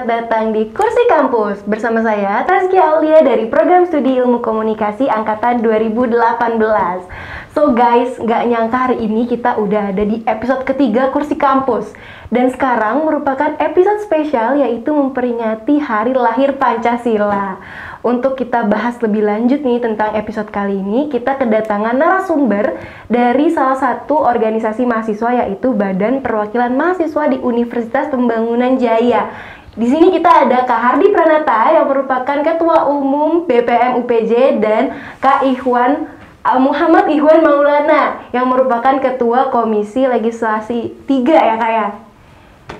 selamat datang di Kursi Kampus. Bersama saya, Tazkia Aulia dari Program Studi Ilmu Komunikasi Angkatan 2018. So guys, nggak nyangka hari ini kita udah ada di episode ketiga Kursi Kampus. Dan sekarang merupakan episode spesial, yaitu memperingati Hari Lahir Pancasila. Untuk kita bahas lebih lanjut nih tentang episode kali ini, kita kedatangan narasumber dari salah satu organisasi mahasiswa, yaitu Badan Perwakilan Mahasiswa di Universitas Pembangunan Jaya. Di sini kita ada Kak Hardi Pranata yang merupakan Ketua Umum BPM UPJ dan Kak Muhammad Ikhwan Maulana yang merupakan Ketua Komisi Legislasi 3 ya Kak ya,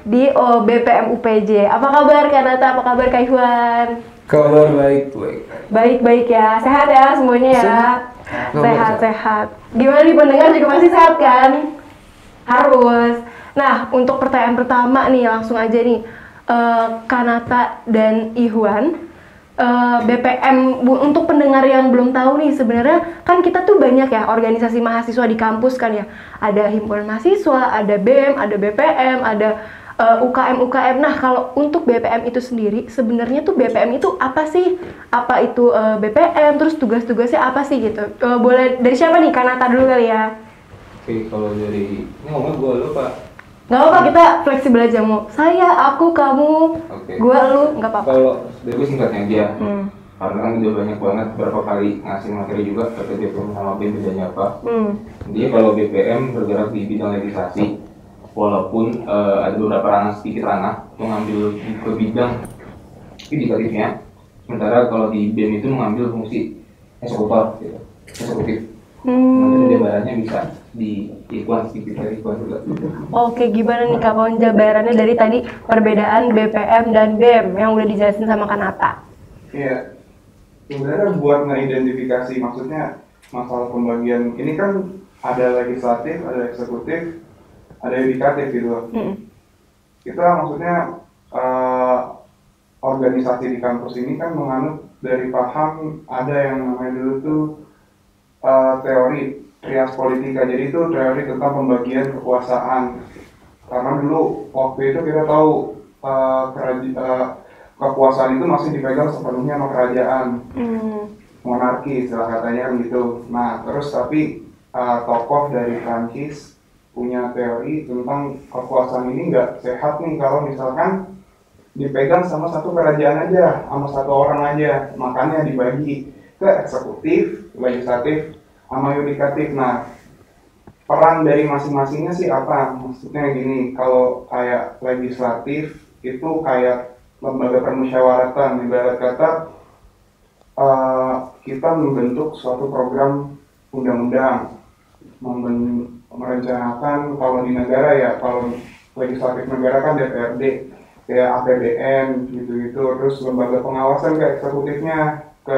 di BPM UPJ. Apa kabar Kak Nata? Apa kabar Kak Ikhwan? Kabar baik. Baik ya, sehat ya semuanya ya. Sehat. Gimana nih pendengar juga masih sehat kan? Harus. Nah, untuk pertanyaan pertama nih langsung aja nih, Kanata dan Ikhwan, BPM untuk pendengar yang belum tahu nih, sebenarnya kan kita tuh banyak ya organisasi mahasiswa di kampus kan ya. Ada himpunan mahasiswa, ada BEM, ada BPM, ada UKM. Nah, kalau untuk BPM itu sendiri, sebenarnya tuh BPM itu apa sih? Apa itu BPM? Terus tugas-tugasnya apa sih gitu? Boleh dari siapa nih? Kanata dulu kali ya. Oke, kalau dari ini ngomong gue lupa. Nggak apa-apa, kita fleksibel aja mau. Saya, aku, kamu, gue, lu, nggak apa-apa. Kalau dari gue singkatnya aja. Karena kan udah banyak banget berapa kali ngasih materi juga terkait BPM sama BEM bedanya apa. Dia kalau BPM bergerak di bidang legislasi. Walaupun ada beberapa sedikit ranah mengambil ke bidang yudikatifnya, sementara kalau di BEM itu mengambil fungsi eksekutif. Nanti jabarannya bisa di Ikhwan sedikit dari Ikhwan juga. Oke, gimana nih Kak jabarannya dari tadi perbedaan BPM dan BEM yang udah dijelasin sama Kanata? Iya, sebenarnya buat mengidentifikasi, maksudnya masalah pembagian ini kan ada legislatif, ada eksekutif, ada yudikatif gitu. Kita maksudnya organisasi di kampus ini kan menganut dari paham ada yang namanya dulu tuh teori trias politika. Jadi itu teori tentang pembagian kekuasaan. Karena dulu waktu itu kita tahu kekuasaan itu masih dipegang sepenuhnya sama kerajaan, monarki istilah katanya kan gitu. Nah terus tapi tokoh dari Prancis punya teori tentang kekuasaan ini nggak sehat nih kalau misalkan dipegang sama satu kerajaan aja, sama satu orang aja. Makanya dibagi ke eksekutif, legislatif, sama yudikatif. Nah, peran dari masing-masingnya sih apa? Maksudnya gini, kalau kayak legislatif itu kayak lembaga permusyawaratan, ibarat kata kita membentuk suatu program undang-undang, merencanakan kalau di negara ya, kalau legislatif negara kan DPRD, kayak APBN gitu-gitu, terus lembaga pengawasan ke eksekutifnya, ke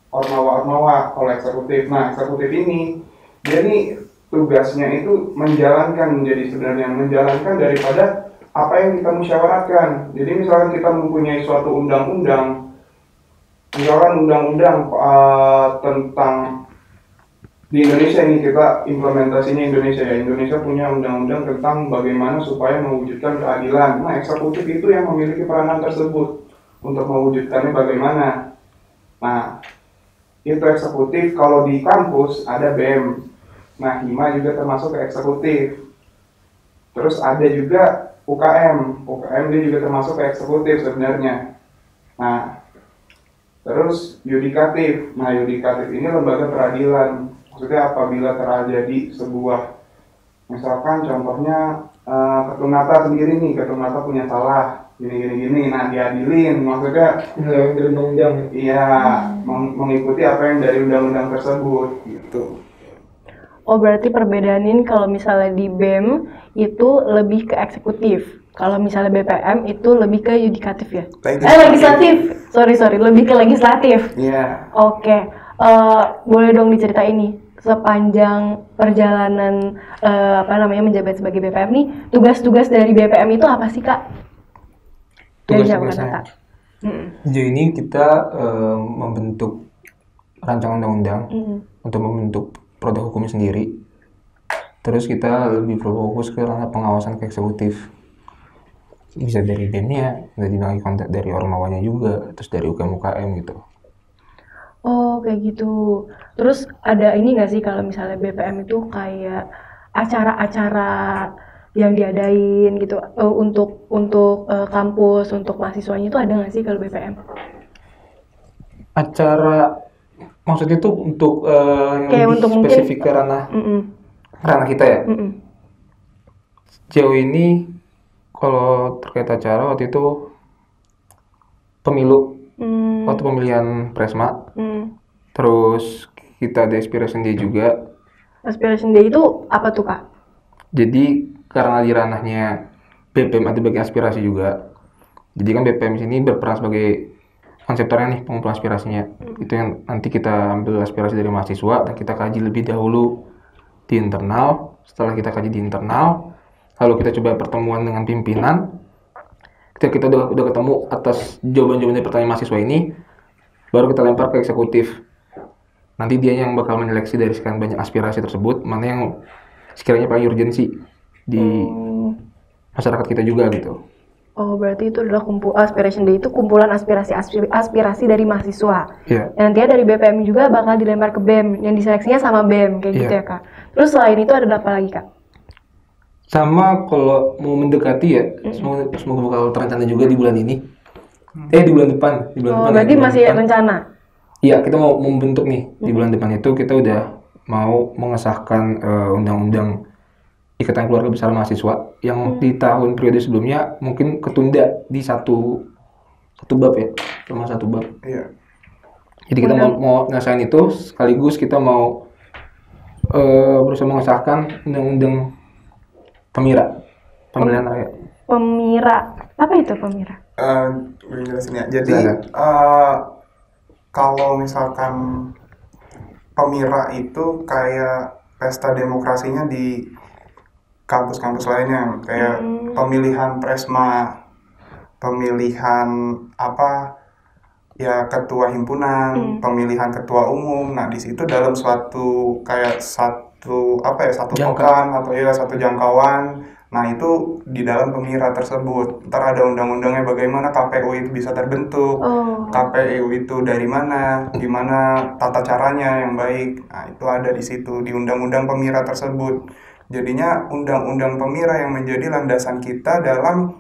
ormawa-ormawa kalau eksekutif. Nah, eksekutif ini dia nih tugasnya itu menjalankan, menjadi sebenarnya menjalankan daripada apa yang kita musyawarahkan. Jadi misalkan kita mempunyai suatu undang-undang, misalkan undang-undang tentang di Indonesia ini, kita implementasinya Indonesia punya undang-undang tentang bagaimana supaya mewujudkan keadilan. Nah, eksekutif itu yang memiliki peranan tersebut untuk mewujudkannya bagaimana. Nah, itu eksekutif. Kalau di kampus ada BEM. Nah, HIMA juga termasuk ke eksekutif. Terus ada juga UKM dia juga termasuk ke eksekutif sebenarnya. Nah, terus yudikatif. Nah, yudikatif ini lembaga peradilan. Maksudnya apabila terjadi sebuah, misalkan contohnya Ketum Nata sendiri nih, Ketum Nata punya salah gini, nah diadilin, maksudnya dari undang-undang. Iya, mengikuti apa yang dari undang-undang tersebut gitu. Oh, berarti perbedaanin kalau misalnya di BEM itu lebih ke eksekutif, kalau misalnya BPM itu lebih ke yudikatif ya? Legislatif. Sorry, lebih ke legislatif. Iya. Oke. Boleh dong diceritain nih sepanjang perjalanan menjabat sebagai BPM nih, tugas-tugas dari BPM itu apa sih Kak? Tugas-tugasnya sejauh ini kita membentuk rancangan undang-undang untuk membentuk produk hukumnya sendiri. Terus kita lebih berfokus ke ranah pengawasan ke eksekutif. Bisa dari BEM-nya, nggak dibilang kontak dari ormawanya juga, terus dari UKM gitu. Oh, kayak gitu. Terus ada ini nggak sih kalau misalnya BPM itu kayak acara-acara yang diadain gitu untuk kampus, untuk mahasiswanya itu ada nggak sih kalau BPM? Acara maksudnya tuh untuk yang Kayak lebih untuk mungkin spesifik ke ranah kita ya. Sejauh ini kalau terkait acara waktu itu pemilu, waktu pemilihan Presma, terus kita ada Aspiration Day juga. Aspiration Day itu apa tuh, Kak? Jadi karena di ranahnya BPM ada bagian aspirasi juga. Jadi kan BPM sini berperan sebagai konseptornya nih, pengumpul aspirasinya. Itu yang nanti kita ambil aspirasi dari mahasiswa dan kita kaji lebih dahulu di internal. Setelah kita kaji di internal, lalu kita coba pertemuan dengan pimpinan. Ketika kita udah ketemu atas jawaban-jawaban dari pertanyaan mahasiswa ini, baru kita lempar ke eksekutif. Nanti dia yang bakal menyeleksi dari sekian banyak aspirasi tersebut, mana yang sekiranya paling urgensi di masyarakat kita juga gitu. Oh, berarti itu adalah Aspiration Day itu kumpulan aspirasi dari mahasiswa. Iya. Yang nantinya dari BPM juga bakal dilempar ke BEM, yang diseleksinya sama BEM, kayak gitu ya, Kak. Terus selain itu ada apa lagi, Kak? Sama kalau mau mendekati ya, semoga bakal terencana juga di bulan ini. Di bulan depan. Berarti masih rencana? Iya, kita mau membentuk nih, di bulan depan itu kita udah mau mengesahkan undang-undang Ikatan Keluarga Besar Mahasiswa yang di tahun periode sebelumnya mungkin ketunda di satu bab ya, cuma satu bab. Iya. Jadi kita mau ngesahin itu sekaligus kita mau berusaha mengesahkan undang-undang pemilihan rakyat. Pemira, apa itu pemira? Gue jelasin ya. Jadi kalau misalkan pemira itu kayak pesta demokrasinya di kampus-kampus lainnya, kayak pemilihan Presma, pemilihan ketua himpunan, pemilihan ketua umum. Nah, di situ dalam satu pekan atau satu jangkauan. Nah, itu di dalam pemira tersebut. Ntar ada undang-undangnya bagaimana KPU itu bisa terbentuk, KPU itu dari mana, gimana tata caranya yang baik. Nah, itu ada di situ di undang-undang pemira tersebut. Jadinya undang-undang pemira yang menjadi landasan kita dalam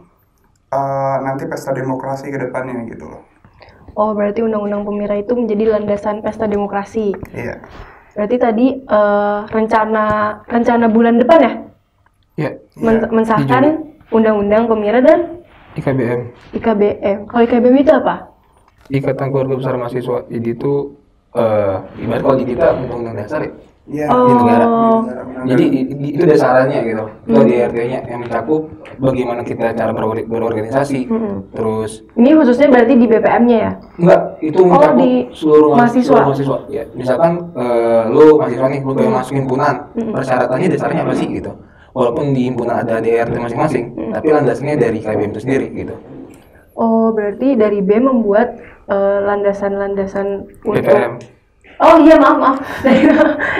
nanti pesta demokrasi ke depannya gitu loh. Oh, berarti undang-undang pemira itu menjadi landasan pesta demokrasi. Iya. Berarti tadi rencana bulan depan ya? Iya. Mensahkan undang-undang pemira dan IKBM. Kalau IKBM itu apa? Ikatan Keluarga Besar Mahasiswa. Jadi itu ibarat kalau di kita undang-undang dasar ya. Iya. Di negara. Jadi itu dasarannya gitu. Itu di RT-nya yang mencakup bagaimana kita cara berorganisasi. Terus ini khususnya berarti di BPM-nya ya? Enggak, itu mencakup di seluruh mahasiswa. Ya, misalkan lu mahasiswa nih, lu pengen masuk himpunan, persyaratannya dasarnya apa sih gitu. Walaupun di himpunan ada DRT masing-masing, tapi landasannya dari KBM itu sendiri gitu. Oh, berarti dari BEM membuat landasan-landasan untuk BPM. Oh iya, maaf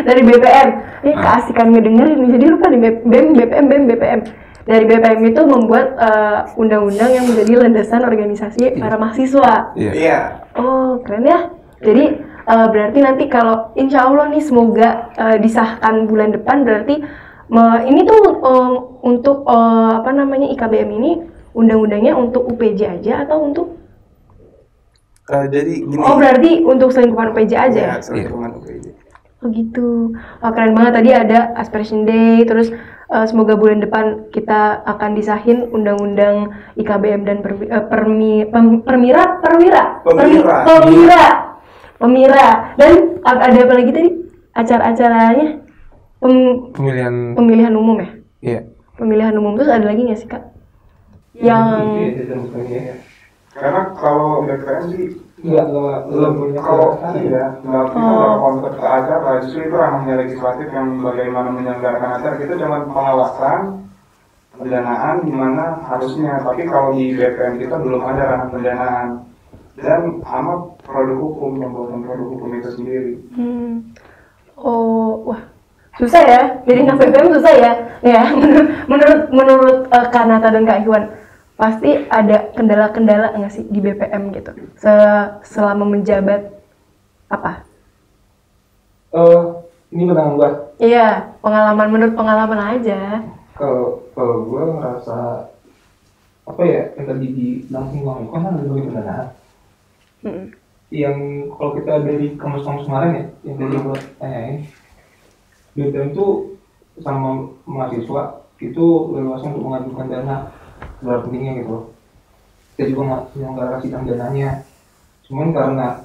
dari BPM. Ini keasikan ngedengerin. Jadi lu kan di BPM. Dari BPM itu membuat undang-undang yang menjadi landasan organisasi para mahasiswa. Iya. Oh, keren ya. Jadi berarti nanti kalau insya Allah nih semoga disahkan bulan depan, berarti ini tuh untuk IKBM ini undang-undangnya untuk UPJ aja atau untuk Jadi gini. Oh, berarti untuk selingkuhan UPJ aja ya? Selingkuhan UPJ. Oh gitu. Oh, keren banget. Tadi ada Aspiration Day, terus semoga bulan depan kita akan disahin undang-undang IKBM dan Pemira. Dan ada apa lagi tadi? Acara-acaranya? Pemilihan umum ya? Iya. Pemilihan umum, terus ada lagi nggak sih, Kak? Yang karena kalau BPM sih belum punya kita nggak kontak ke acara, justru itu ranahnya legislatif yang bagaimana menyelenggarakan acara. Kita cuma pengawasan pendanaan gimana harusnya, tapi kalau di BPM kita belum ada ranah pendanaan dan sama produk hukum, pembuatan produk hukum itu sendiri. Oh, wah, susah ya. Jadi BPM susah ya. Ya, menurut Kak Nata dan Kak Iwan. pasti ada kendala-kendala nggak sih di BPM gitu selama menjabat apa? Ini pandangan gue. Iya, menurut pengalaman aja. Kalau gue ngerasa apa ya, yang tadi di langsung ngomong kan ada lebih benar. Yang kalau kita dari kamus-kamus kemarin ya, yang tadi buat BPM itu sama mahasiswa itu leluasa untuk mengajukan dana seberapa pentingnya gitu. Kita juga nggak kasih dananya. Cuman karena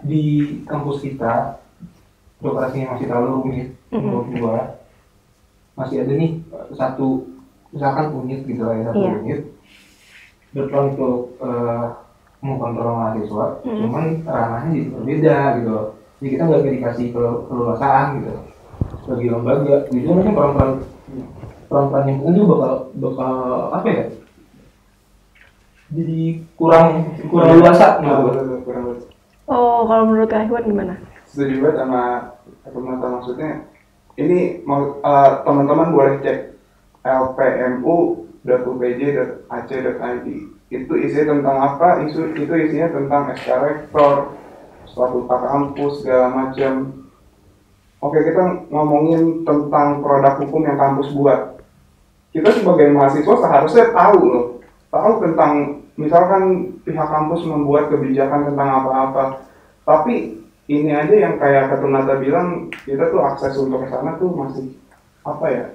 di kampus kita birokrasinya masih terlalu rumit, menurut gua masih ada nih satu misalkan unit gitu lah ya, satu unit berperan untuk mengontrol mahasiswa, cuman ranahnya jadi berbeda gitu. Jadi kita nggak dikasih keleluasaan gitu sebagai lembaga. Jadi mungkin peran yang penting juga bakal apa ya? Jadi kurang luasa gitu. Oh, kalau menurut Kak Iwan gimana? Setuju banget sama maksudnya ini teman-teman boleh cek lpmu.upj.ac.id. Itu isinya tentang apa? Itu isinya tentang SK Rektor, statuta kampus, segala macam. Oke, kita ngomongin tentang produk hukum yang kampus buat. Kita sebagai mahasiswa seharusnya tahu tentang misalkan pihak kampus membuat kebijakan tentang apa-apa. Tapi ini aja yang kayak Ketunata bilang, kita tuh akses untuk ke sana tuh masih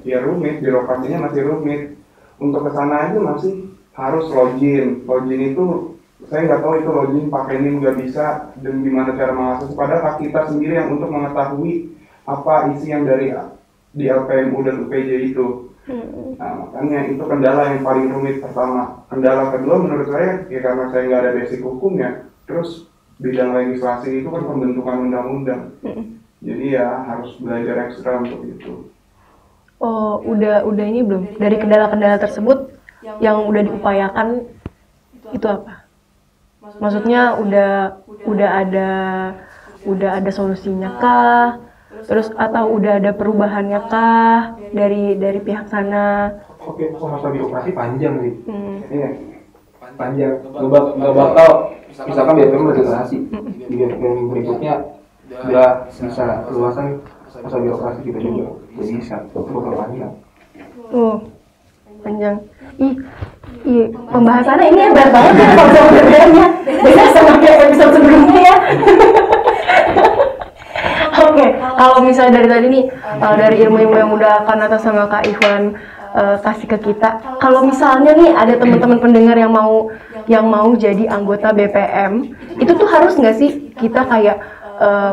ya rumit, birokrasinya masih rumit. Untuk ke sana aja masih harus login itu saya nggak tahu itu login pakai NIM nggak bisa, dan gimana cara mengakses, padahal kita sendiri yang untuk mengetahui apa isi yang dari di LPMU dan UPJ itu. Nah, makanya itu kendala yang paling rumit pertama. Kendala kedua menurut saya ya karena saya nggak ada basic hukumnya, terus bidang legislasi itu kan pembentukan undang-undang, jadi ya harus belajar ekstra untuk itu. Oh, udah ini belum? Dari kendala-kendala tersebut yang udah diupayakan itu apa? Maksudnya udah ada solusinya kah? Terus atau udah ada perubahannya kah dari pihak sana? Oke, masa birokrasi panjang sih. Iya. Panjang. Nggak bakal misalkan BPM bergenerasi di BPM berikutnya udah bisa luasan masa birokrasi kita juga udah bisa bakal panjang. Panjang. Pembahasannya ini berat banget ya kalau sama BPM-nya. Beda sama kayak episode sebelumnya ya. Oke, kalau misalnya dari tadi nih, dari ilmu-ilmu yang udah Kanata sama Kak Iwan kasih ke kita, kalau misalnya nih ada teman-teman pendengar yang mau jadi anggota BPM, itu tuh harus nggak sih kita kayak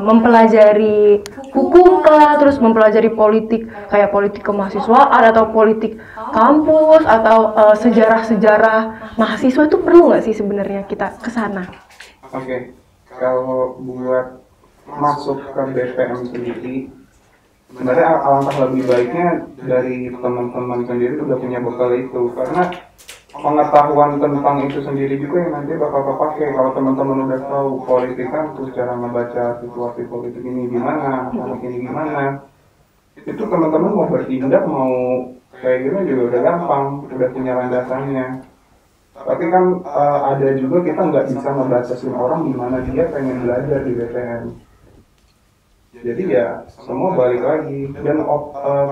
mempelajari hukum kah, terus mempelajari politik kayak politik kemahasiswaan atau politik kampus atau sejarah mahasiswa, itu perlu nggak sih sebenarnya kita ke sana? Oke, kalau buat masuk ke BPM sendiri, sebenarnya alangkah lebih baiknya dari teman-teman sendiri udah punya bekal itu, karena pengetahuan tentang itu sendiri juga yang nanti bakal kepake. Kalau teman-teman udah tahu politik kampus, cara membaca situasi politik ini gimana, anak ini gimana, itu teman-teman mau bertindak, mau kayak gimana juga udah gampang, udah punya landasannya. Tapi kan ada juga kita nggak bisa ngebatasin orang gimana dia pengen belajar di BPM. Jadi ya semua balik lagi, dan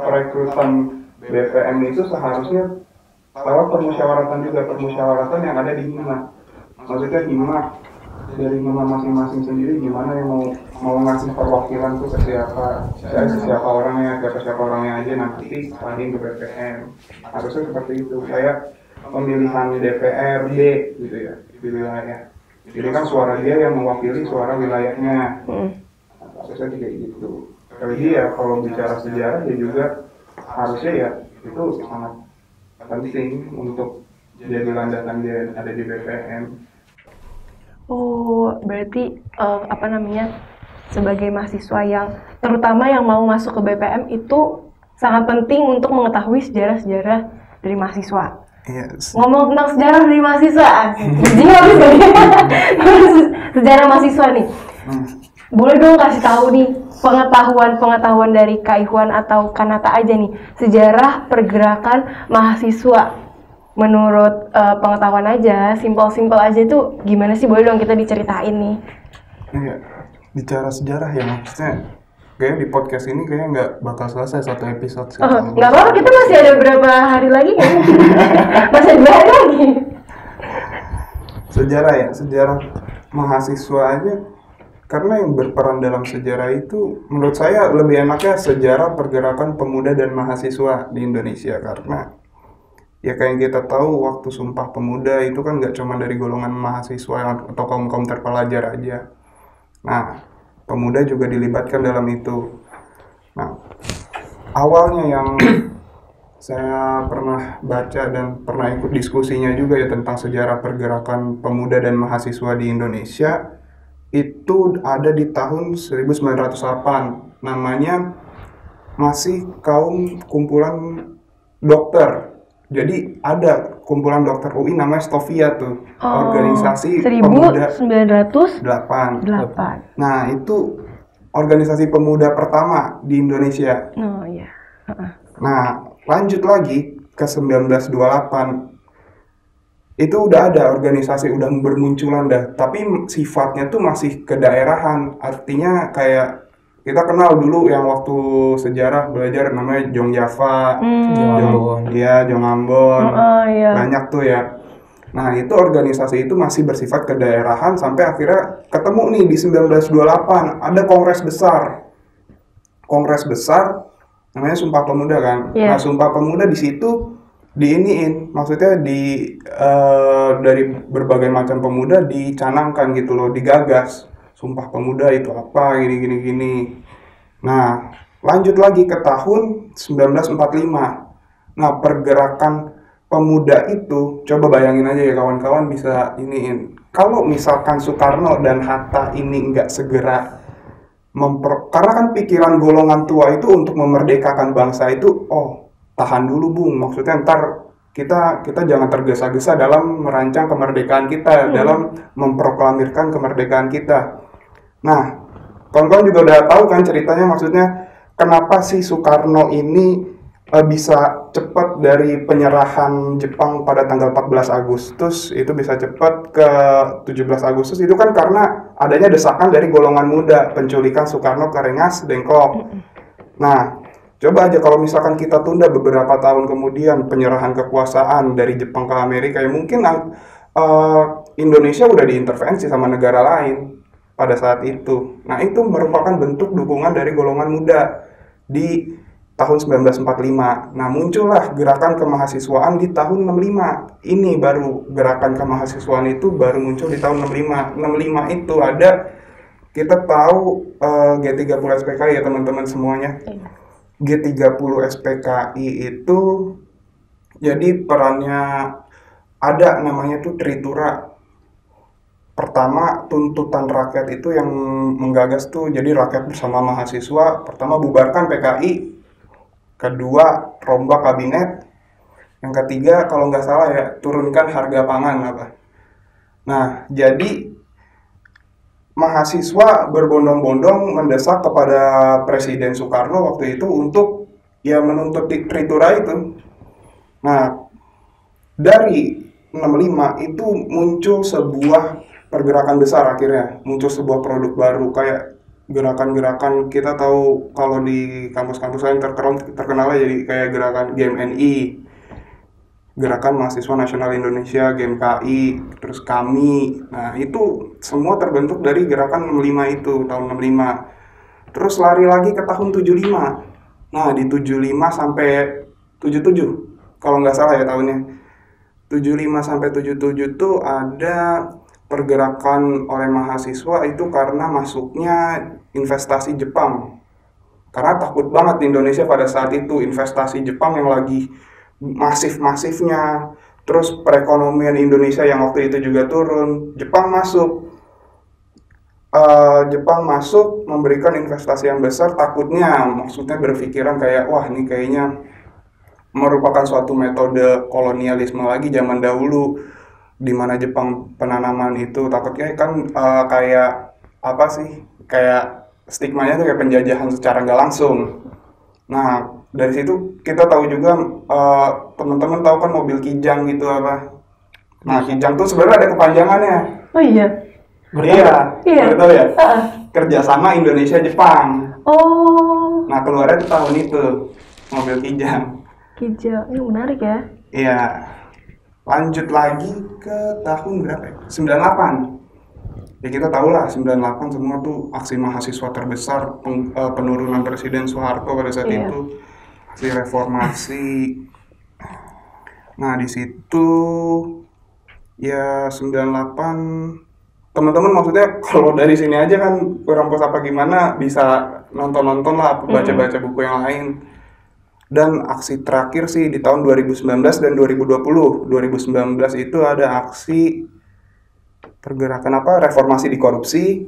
perekrutan BPM itu seharusnya lewat permusyawaratan yang ada di HIMA. Maksudnya HIMA dari HIMA masing-masing sendiri gimana yang mau ngasih perwakilan tuh ke siapa orangnya aja nanti paling ke BPM. Harusnya seperti itu, kayak pemilihan DPRD gitu ya di wilayah. Jadi kan suara dia yang mewakili suara wilayahnya. Harusnya kayak gitu. Jadi ya kalau bicara sejarah ya juga harusnya ya itu sangat penting untuk jadi landasan dia ada di BPM. Oh, berarti sebagai mahasiswa yang terutama yang mau masuk ke BPM itu sangat penting untuk mengetahui sejarah-sejarah dari mahasiswa. Yes. Ngomong tentang sejarah dari mahasiswa, sejarah mahasiswa nih. Boleh dong kasih tahu nih pengetahuan dari Kak Iwan atau Kanata aja nih, sejarah pergerakan mahasiswa menurut pengetahuan aja, simpel-simpel aja itu gimana sih, boleh dong kita diceritain nih? Iya, bicara sejarah ya maksudnya. Kayak di podcast ini kayaknya nggak bakal selesai satu episode sih. Nggak apa-apa, kita masih ada berapa hari lagi kan? Masih ada 2 hari lagi. Sejarah ya, sejarah mahasiswa aja. Karena yang berperan dalam sejarah itu, menurut saya lebih enaknya sejarah pergerakan pemuda dan mahasiswa di Indonesia. Karena ya kayak yang kita tahu waktu Sumpah Pemuda itu kan nggak cuma dari golongan mahasiswa atau kaum-kaum terpelajar aja. Nah, pemuda juga dilibatkan dalam itu. Nah, awalnya yang saya pernah baca dan pernah ikut diskusinya juga ya tentang sejarah pergerakan pemuda dan mahasiswa di Indonesia, itu ada di tahun 1908. Namanya masih kaum kumpulan dokter. Jadi ada kumpulan dokter UI namanya Stovia tuh, organisasi pemuda 1908. Nah, itu organisasi pemuda pertama di Indonesia. Oh iya. Nah, lanjut lagi ke 1928. Itu udah ada organisasi, udah bermunculan dah. Tapi sifatnya tuh masih kedaerahan. Artinya kayak kita kenal dulu yang waktu sejarah belajar namanya Jong Java, Jong Ambon, iya. banyak tuh ya. Nah, itu organisasi itu masih bersifat kedaerahan sampai akhirnya ketemu nih di 1928 ada kongres besar. Kongres besar namanya Sumpah Pemuda kan. Yeah. Nah, Sumpah Pemuda di situ maksudnya dari berbagai macam pemuda dicanangkan gitu loh, digagas. Sumpah Pemuda itu apa, gini. Nah, lanjut lagi ke tahun 1945. Nah, pergerakan pemuda itu, coba bayangin aja ya kawan-kawan bisa iniin. Kalau misalkan Soekarno dan Hatta ini nggak segera karena kan pikiran golongan tua itu untuk memerdekakan bangsa itu, tahan dulu Bung, maksudnya ntar kita jangan tergesa-gesa dalam merancang kemerdekaan kita, dalam memproklamirkan kemerdekaan kita. Nah, kawan-kawan juga udah tahu kan ceritanya, maksudnya kenapa sih Soekarno ini bisa cepat dari penyerahan Jepang pada tanggal 14 Agustus itu bisa cepat ke 17 Agustus itu kan karena adanya desakan dari golongan muda, penculikan Soekarno ke Rengas Dengklok. Nah, coba aja kalau misalkan kita tunda beberapa tahun kemudian penyerahan kekuasaan dari Jepang ke Amerika, ya mungkin Indonesia udah diintervensi sama negara lain pada saat itu. Nah, itu merupakan bentuk dukungan dari golongan muda di tahun 1945. Nah, muncullah gerakan kemahasiswaan di tahun 65. Ini baru gerakan kemahasiswaan itu baru muncul di tahun 65. 65 itu ada, kita tahu G30 SPKI ya teman-teman semuanya. G30 SPKI itu jadi perannya ada namanya tuh Tritura. Pertama, tuntutan rakyat itu yang menggagas tuh, jadi rakyat bersama mahasiswa, pertama bubarkan PKI, kedua rombak kabinet, yang ketiga kalau nggak salah ya turunkan harga pangan apa. Nah, jadi mahasiswa berbondong-bondong mendesak kepada Presiden Soekarno waktu itu untuk ya menuntut Tritura itu. Nah, dari 65 itu muncul sebuah pergerakan besar, akhirnya muncul sebuah produk baru kayak gerakan-gerakan. Kita tahu kalau di kampus-kampus lain terkenalnya jadi kayak gerakan GMNI, Gerakan Mahasiswa Nasional Indonesia, GMKI, terus kami. Nah, itu semua terbentuk dari gerakan 65 itu, tahun 65. Terus lari lagi ke tahun 75. Nah, di 75 sampai 77 kalau nggak salah ya tahunnya. 75 sampai 77 tuh ada pergerakan oleh mahasiswa itu karena masuknya investasi Jepang. Karena takut banget di Indonesia pada saat itu investasi Jepang yang lagi masif-masifnya. Terus perekonomian Indonesia yang waktu itu juga turun. Jepang masuk memberikan investasi yang besar, takutnya maksudnya berpikiran kayak wah ini kayaknya merupakan suatu metode kolonialisme lagi zaman dahulu, di mana Jepang penanaman itu takutnya kan kayak apa sih, kayak stigmanya tuh kayak penjajahan secara nggak langsung. Nah, dari situ kita tahu juga teman-teman tahu kan mobil Kijang gitu apa. Nah, Kijang tuh sebenarnya ada kepanjangannya. Oh iya. Iya. Betul ya? Kerjasama Indonesia Jepang. Oh. Nah, keluarnya di tahun itu mobil Kijang. Kijang, ini menarik ya. Iya. Lanjut lagi ke tahun berapa ya? 98. Ya kita tahu lah 98 semua tuh aksi mahasiswa terbesar penurunan Presiden Soeharto pada saat itu. Aksi reformasi. Nah, di situ ya 98 teman-teman maksudnya kalau dari sini aja kan kurang puas apa gimana bisa nonton-nonton lah, baca-baca buku yang lain. Dan aksi terakhir sih di tahun 2019 dan 2020. 2019 itu ada aksi pergerakan reformasi di korupsi.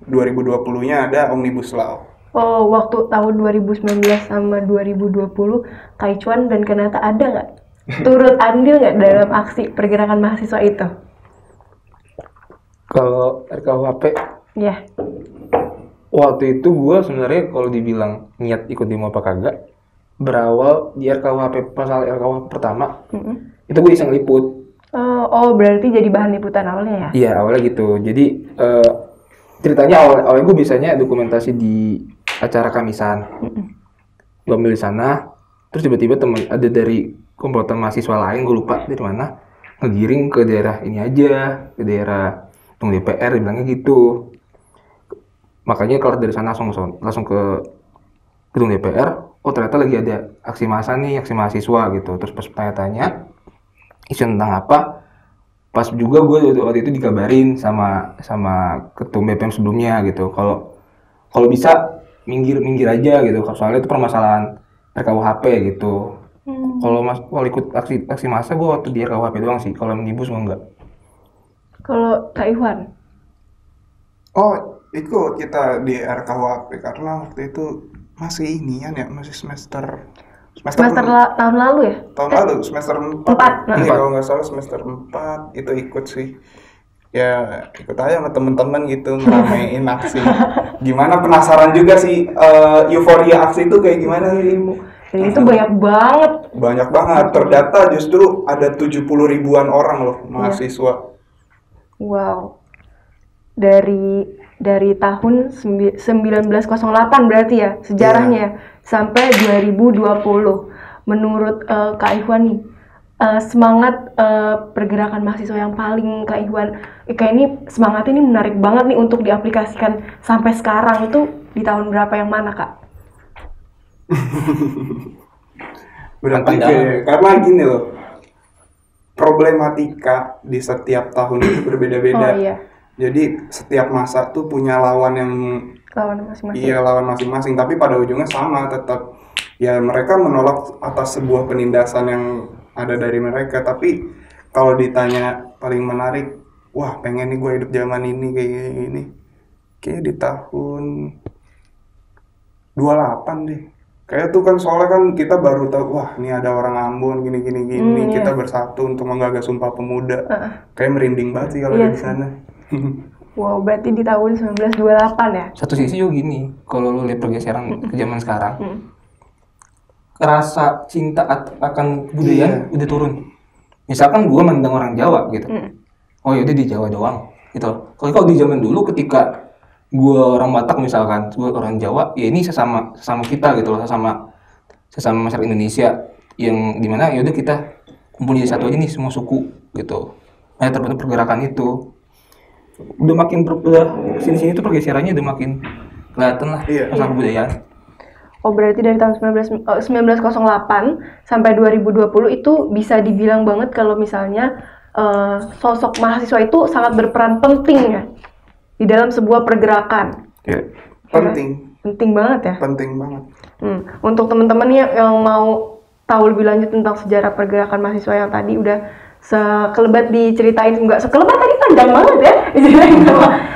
2020-nya ada Omnibus Law. Oh, waktu tahun 2019 sama 2020 Kak Ichwan dan Kanata ada nggak? Turut andil nggak dalam aksi pergerakan mahasiswa itu? Kalau RKUHP, ya. Waktu itu gue sebenarnya kalau dibilang niat ikut demo apa kagak, berawal di RKUHP pasal RKUHP pertama, itu gue iseng liput. Oh, berarti jadi bahan liputan awalnya ya? Iya, awalnya gitu. Jadi ceritanya awalnya gue biasanya dokumentasi di acara Kamisan. Gue ambil di sana, terus tiba-tiba teman ada dari komplotan mahasiswa lain, gue lupa dari mana, ngegiring ke daerah ini aja, ke daerah gedung DPR, bilangnya gitu. Makanya kalau dari sana langsung ke gedung DPR, oh ternyata lagi ada aksi massa nih, aksi mahasiswa gitu. Terus pas tanya-tanya isu tentang apa, pas juga gue waktu itu dikabarin sama ketum BPM sebelumnya gitu. Kalau bisa minggir aja gitu, soalnya itu permasalahan RKUHP gitu. Kalau ikut aksi massa gue waktu di RKUHP doang sih, kalau Omnibus gue enggak. Kalau Kak Iwan? Oh, ikut kita di RKUHP karena waktu itu masih masih semester tahun lalu ya? Tahun lalu, semester 4. Iya, kalau nggak salah semester 4 itu ikut sih. Ya, ikut aja sama temen-temen gitu, ngeramein aksi. Gimana, penasaran juga sih euforia aksi itu kayak gimana sih? Dan itu banyak banget. Banyak banget, terdata justru ada 70 ribuan orang loh mahasiswa. Wow. Dari tahun 1908 berarti ya sejarahnya sampai 2020. Menurut Kak Ikhwan nih, semangat pergerakan mahasiswa yang paling Kak Ikhwan kayak ini semangat ini menarik banget nih untuk diaplikasikan sampai sekarang, itu di tahun berapa yang mana Kak? Berapa ya? Karena gini loh, problematika di setiap tahun itu berbeda-beda. Oh, iya. Jadi setiap masa tuh punya lawan masing-masing. Iya, lawan masing-masing, tapi pada ujungnya sama tetap. Ya mereka menolak atas sebuah penindasan yang ada dari mereka, tapi kalau ditanya paling menarik, wah pengen nih gue hidup zaman ini kayak gini. Kayak di tahun 28 deh. Kayak tuh kan soalnya kan kita baru tahu, wah ini ada orang Ambon gini, kita bersatu untuk menggagas Sumpah Pemuda. Kayak merinding banget sih kalau di sana. Wow, berarti di tahun 1928 ya? Satu sisi juga gini, kalau lu lihat pergeseran ke zaman sekarang, rasa cinta akan kebudayaan udah turun. Misalkan gue mandang orang Jawa gitu, oh yaudah di Jawa doang gitu. Kalau di zaman dulu ketika gue orang Batak misalkan, gue orang Jawa, ya ini sesama kita gitu loh, sesama masyarakat Indonesia yang dimana yaudah kita kumpul jadi satu aja nih semua suku gitu. Nah terbentuk pergerakan itu. Udah makin sini tuh pergeserannya udah makin kelihatan lah masalah kebudayaan. Oh berarti dari tahun 1908 sampai 2020 itu bisa dibilang banget kalau misalnya sosok mahasiswa itu sangat berperan penting ya di dalam sebuah pergerakan. Penting banget ya. Penting banget. Untuk teman-teman yang mau tahu lebih lanjut tentang sejarah pergerakan mahasiswa yang tadi udah sekelebat diceritain, enggak sekelebat tadi, panjang banget ya diceritain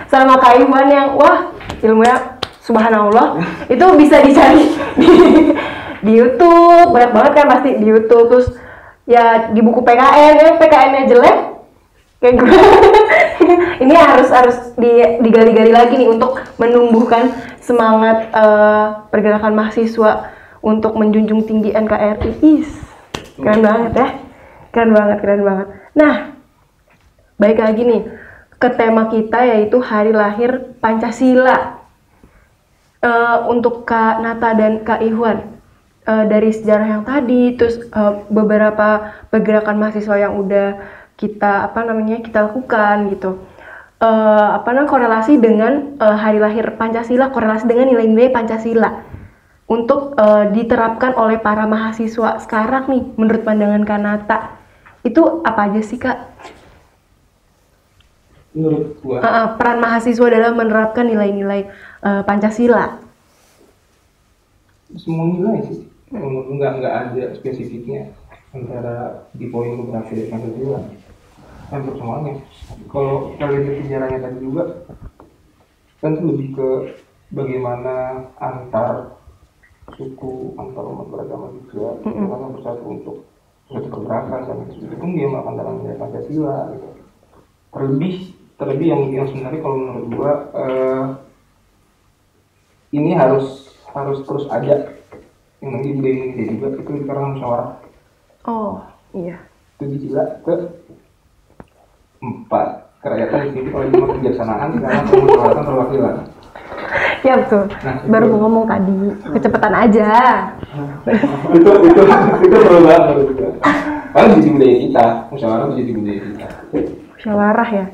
sama Kak Iwan yang wah ilmunya subhanallah. Itu bisa dicari di YouTube, banyak banget kan pasti di YouTube. Terus ya di buku PKN, PKN-nya jelek kayak gue. Ini harus digali-gali lagi nih untuk menumbuhkan semangat pergerakan mahasiswa untuk menjunjung tinggi NKRI. Keren banget ya. Keren banget. Nah, baik lagi nih ke tema kita yaitu hari lahir Pancasila. Untuk Kak Nata dan Kak Ihwan, dari sejarah yang tadi, terus beberapa pergerakan mahasiswa yang udah kita lakukan gitu. Korelasi dengan hari lahir Pancasila, korelasi dengan nilai-nilai Pancasila untuk diterapkan oleh para mahasiswa sekarang nih, menurut pandangan Kak Nata, itu apa aja sih Kak? Menurut gua Peran mahasiswa dalam menerapkan nilai-nilai Pancasila. semua nilai sih, nggak ada spesifiknya antara di poin beberapa dari Pancasila. Hampir semuanya. Kalau kita lihat sejarahnya tadi juga, kan itu lebih ke bagaimana antar suku, antar umat beragama juga, bagaimana bersatu untuk suatu pergerakan dan itu dia melakukan dalam nilai Pancasila. Gitu. Terlebih yang sebenarnya kalau menurut gua ini harus terus ada yang nanti budaya Indonesia juga itu sekarang musyawarah. Oh iya. Itu dicila ke 4 kerakyatan di sini kalau cuma kebijaksanaan sekarang musyawarah perwakilan. Ya betul. Nah, baru mau ngomong tadi, kecepatan aja. itu perlu banget juga. Paling jadi budaya kita, musyawarah itu jadi budaya kita. Musyawarah ya.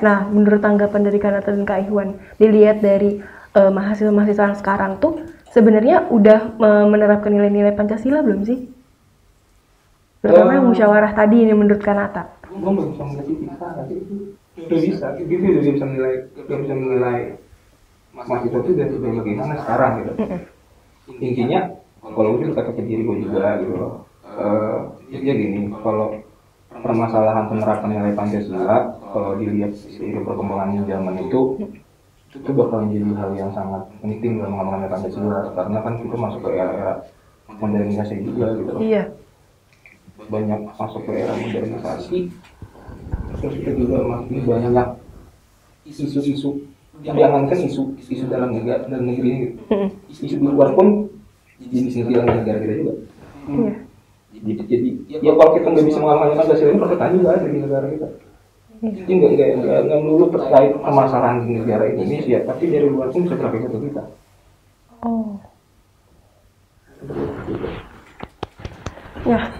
Nah, menurut tanggapan dari Kak Nata dan Kak Ihwan, dilihat dari mahasiswa sekarang tuh sebenarnya udah menerapkan nilai-nilai Pancasila belum sih? Terutama yang musyawarah tadi ini menurut Kak Nata. Gue nggak bisa mengerti bisa, itu udah bisa menilai mahasiswa itu dari bagaimana sekarang gitu. Intinya kalau gue kata ke diri gue juga gitu loh. Ya gini, kalau permasalahan penerapan nilai Pancasila kalau dilihat seiring perkembangan zaman itu bakal menjadi hal yang sangat penting dalam mengamalkan nilai Pancasila karena kan kita masuk ke era modernisasi juga gitu loh. Iya. Banyak masuk ke era modernisasi, terus kita juga masih banyak isu-isu, jangankan isu dalam negeri ini, isu di luar pun jadi dalam negara kita juga. Iya. Jadi ya kalau kita nggak bisa mengamalkan Pancasila ini pertanyaan juga ada di negara kita. Jadi nggak melulu terkait permasalahan di negara Indonesia, tapi dari luar pun bisa berakibat ke kita. Oh. Ya.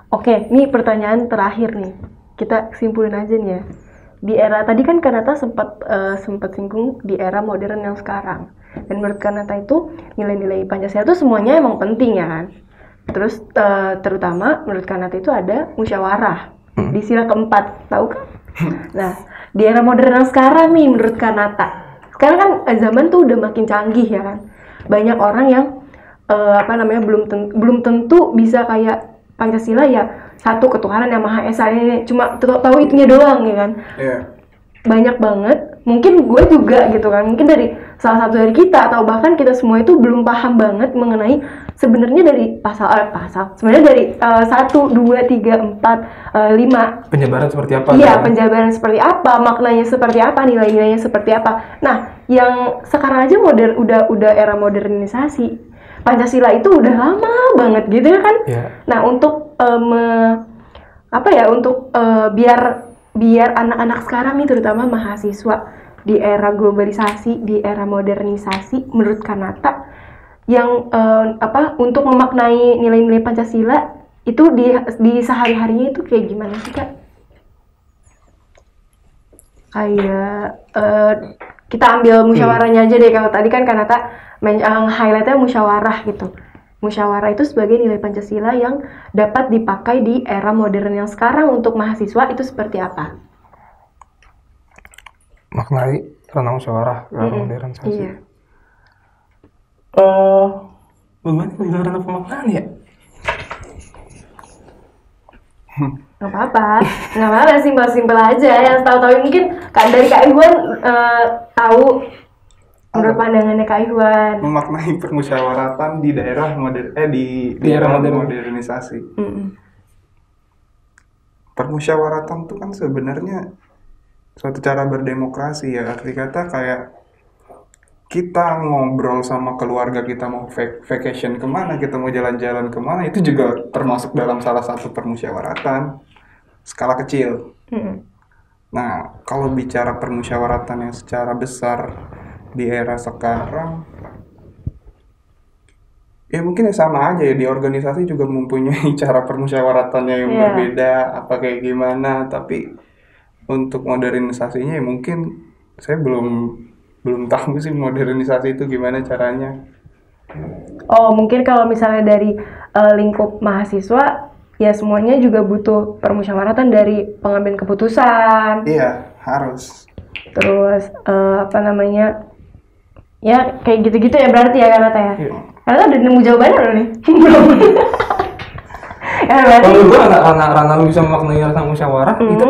Oke, nih pertanyaan terakhir nih. Kita simpulin aja nih ya. Di era tadi kan Kanata sempat singgung di era modern yang sekarang. Dan menurut Kanata itu nilai-nilai Pancasila itu semuanya emang penting ya kan. Terus terutama menurut Kanata itu ada musyawarah di sila keempat, tahu kan? Nah, di era modern yang sekarang nih menurut Kanata. Sekarang kan zaman tuh udah makin canggih ya kan. Banyak orang yang belum tentu bisa kayak Pancasila ya, satu ketuhanan yang Maha Esa, ini cuma tahu itunya doang ya kan. Yeah. Banyak banget, mungkin gue juga gitu kan, mungkin dari salah satu dari kita atau bahkan kita semua itu belum paham banget mengenai sebenarnya dari pasal sebenarnya dari 1, 2, 3, 4, 5 penjabaran seperti apa? Iya, penjabaran seperti apa, maknanya seperti apa, nilai-nilainya seperti apa. Nah, yang sekarang aja udah era modernisasi. Pancasila itu udah lama banget gitu ya kan. Yeah. Nah, untuk biar anak-anak sekarang nih terutama mahasiswa di era globalisasi, di era modernisasi menurut Kanata yang untuk memaknai nilai-nilai Pancasila itu di sehari-harinya itu kayak gimana sih Kak? Kayak kita ambil musyawarahnya aja deh. Kalau tadi kan Kanata highlightnya musyawarah gitu. Musyawarah itu sebagai nilai Pancasila yang dapat dipakai di era modern yang sekarang untuk mahasiswa itu seperti apa? Maknai tentang musyawarah era modernisasi. Iya. Bagaimana penjelasan pemaknaan ya? Nggak apa-apa, simpel aja. Yang tahu-tahu mungkin dari Kak Ihwan tahu menurut pandangannya Kak Ihwan. Memaknai permusyawaratan di daerah di era modernisasi. Permusyawaratan itu kan sebenarnya suatu cara berdemokrasi ya. Arti kata kayak kita ngobrol sama keluarga kita mau vacation kemana, kita mau jalan-jalan kemana, itu juga termasuk dalam salah satu permusyawaratan skala kecil. Nah, kalau bicara permusyawaratan yang secara besar di era sekarang, ya mungkin ya sama aja ya, di organisasi juga mempunyai cara permusyawaratannya yang berbeda, apa kayak gimana, tapi untuk modernisasinya ya mungkin saya belum tahu sih modernisasi itu gimana caranya. Oh, mungkin kalau misalnya dari lingkup mahasiswa, ya semuanya juga butuh permusyawaratan dari pengambil keputusan. Iya, harus. Terus apa namanya? Ya kayak gitu-gitu ya berarti ya Kanata ya. Iya. Kanata udah nemu jawabannya loh nih. Belum. Ya berarti. Kalau gue anak-anak lu bisa memaknai rasa musyawarah itu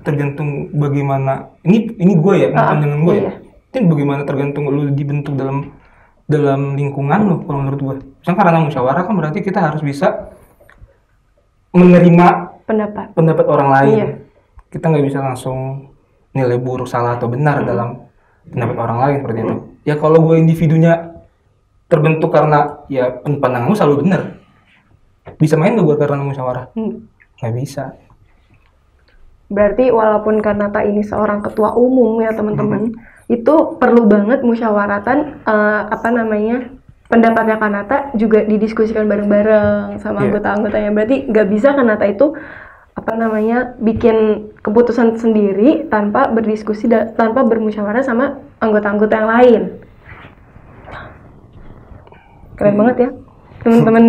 tergantung bagaimana ini gue ya, pandangan gue ya. Itu bagaimana tergantung lu dibentuk dalam lingkungan lu kalau menurut gue. Misalnya karena musyawarah kan berarti kita harus bisa menerima pendapat orang lain. Iya. Kita nggak bisa langsung nilai buruk, salah atau benar dalam pendapat orang lain seperti itu. Ya kalau gue individunya terbentuk karena ya pandangan lu selalu benar. Bisa main nggak gue karena musyawarah? Nggak bisa. Berarti walaupun Kanata ini seorang ketua umum ya teman-teman, itu perlu banget musyawaratan pendapatnya Kanata juga didiskusikan bareng-bareng sama anggota-anggotanya. Berarti nggak bisa Kanata itu bikin keputusan sendiri tanpa berdiskusi tanpa bermusyawarah sama anggota-anggota yang lain. Keren banget ya teman-teman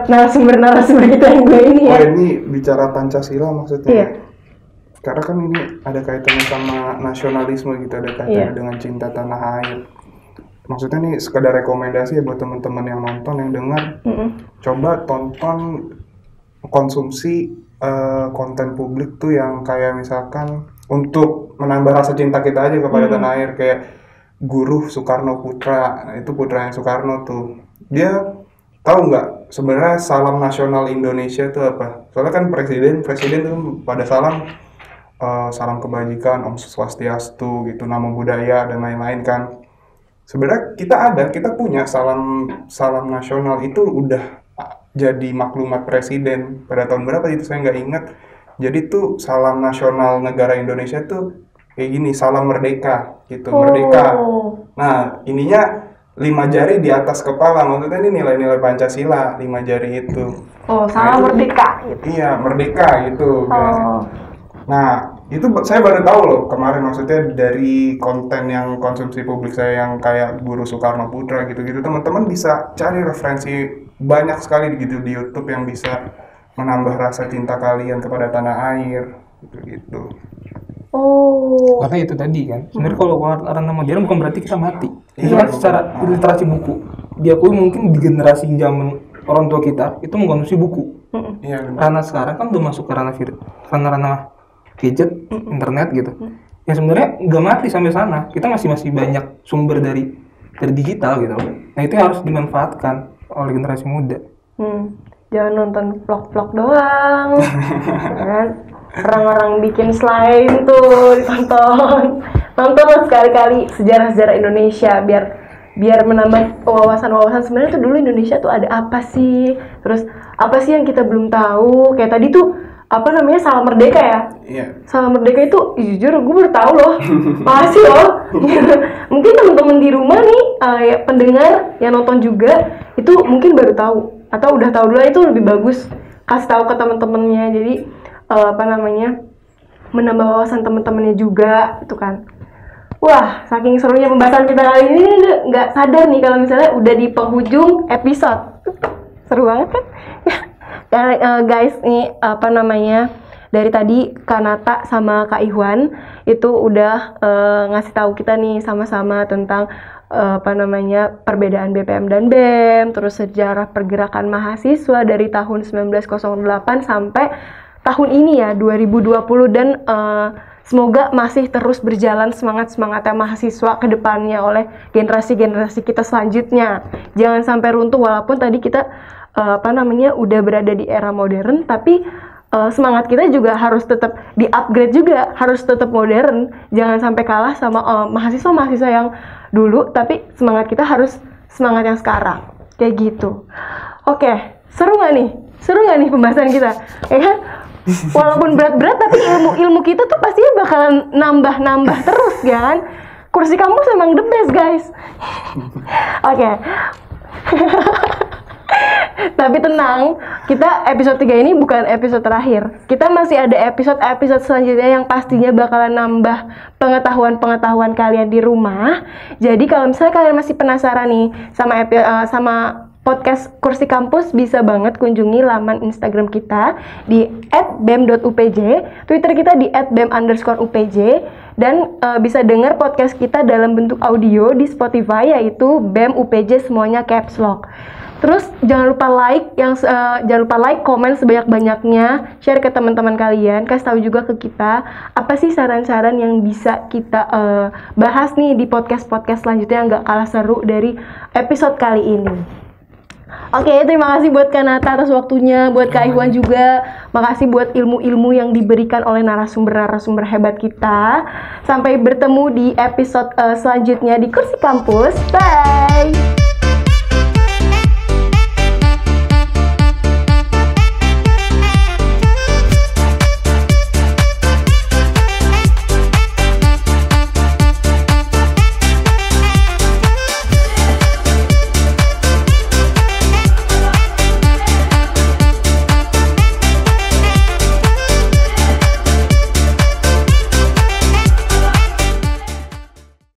narasumber kita yang gue ini ya. Oh, ini bicara Pancasila maksudnya? Iya. Karena kan ini ada kaitannya sama nasionalisme gitu, ada kaitannya dengan cinta tanah air. Maksudnya nih sekedar rekomendasi ya buat teman-teman yang nonton, yang dengar, coba tonton, konsumsi konten publik tuh yang kayak misalkan untuk menambah rasa cinta kita aja kepada tanah air, kayak Guru Soekarno Putra. Nah, itu putranya Soekarno tuh. Dia tahu nggak sebenarnya salam nasional Indonesia itu apa? Soalnya kan presiden tuh pada salam kebajikan, Om Swastiastu gitu, Namo Buddhaya dan lain-lain kan. Sebenarnya kita punya salam nasional itu udah jadi maklumat presiden pada tahun berapa itu saya nggak ingat. Jadi tuh salam nasional negara Indonesia tuh kayak gini, salam merdeka gitu, merdeka. Nah ininya 5 jari di atas kepala, maksudnya ini nilai-nilai Pancasila, 5 jari itu. Oh, salam merdeka gitu. Iya, merdeka gitu. Nah, itu saya baru tahu loh kemarin, maksudnya dari konten yang konsumsi publik saya yang kayak Guru Soekarno Putra gitu-gitu, teman-teman bisa cari referensi banyak sekali gitu di YouTube yang bisa menambah rasa cinta kalian kepada tanah air gitu. Oh. Karena itu tadi kan, sebenarnya kalau karena modern bukan berarti kita mati. Itu kan secara literasi buku. Diakui mungkin di generasi zaman orang tua kita itu mengkonsumsi buku. Iya. Karena sekarang kan udah masuk ke ranah gadget, internet gitu. Ya sebenarnya nggak mati sampai sana. Kita masih banyak sumber dari digital gitu. Nah itu harus dimanfaatkan oleh generasi muda. Jangan nonton vlog-vlog doang. Kan? Orang-orang bikin slime tuh ditonton. Tontonlah sekali-kali sejarah-sejarah Indonesia biar menambah wawasan sebenarnya tuh dulu Indonesia tuh ada apa sih? Terus apa sih yang kita belum tahu? Kayak tadi tuh salam merdeka ya? Iya. Salam merdeka itu jujur gue baru tahu loh. Makasih loh. Mungkin teman-teman di rumah nih ya pendengar yang nonton juga itu mungkin baru tahu atau udah tahu dulu, itu lebih bagus kasih tahu ke teman-temannya. Jadi menambah wawasan teman-temannya juga itu kan. Wah, saking serunya pembahasan kita kali ini nggak sadar nih kalau misalnya udah di penghujung episode. Seru banget kan? Guys, ini dari tadi Kanata sama Kak Ihwan itu udah ngasih tahu kita nih sama-sama tentang perbedaan BPM dan BEM, terus sejarah pergerakan mahasiswa dari tahun 1908 sampai tahun ini ya 2020, dan semoga masih terus berjalan semangat-semangatnya mahasiswa ke depannya oleh generasi-generasi kita selanjutnya. Jangan sampai runtuh, walaupun tadi kita udah berada di era modern, tapi semangat kita juga harus tetap di-upgrade juga, harus tetap modern. Jangan sampai kalah sama mahasiswa-mahasiswa yang dulu, tapi semangat kita harus semangat yang sekarang. Kayak gitu. Oke, seru nggak nih? Seru nggak nih pembahasan kita? Ya kan? Walaupun berat-berat, tapi ilmu kita tuh pastinya bakalan nambah-nambah terus kan? Kursi kampus emang the best, guys. Oke. Tapi tenang, kita episode 3 ini bukan episode terakhir. Kita masih ada episode-episode selanjutnya yang pastinya bakalan nambah pengetahuan-pengetahuan kalian di rumah. Jadi kalau misalnya kalian masih penasaran nih sama podcast Kursi Kampus, bisa banget kunjungi laman Instagram kita di @bem.upj, Twitter kita di @bem_upj, dan bisa dengar podcast kita dalam bentuk audio di Spotify, yaitu BEM UPJ semuanya caps lock. Terus jangan lupa like, komen sebanyak-banyaknya, share ke teman-teman kalian, kasih tahu juga ke kita apa sih saran-saran yang bisa kita bahas nih di podcast-podcast selanjutnya yang gak kalah seru dari episode kali ini. Oke, terima kasih buat Kak Nata atas waktunya, buat Kak Iwan juga. Makasih buat ilmu-ilmu yang diberikan oleh narasumber-narasumber hebat kita. Sampai bertemu di episode selanjutnya di Kursi Kampus. Bye!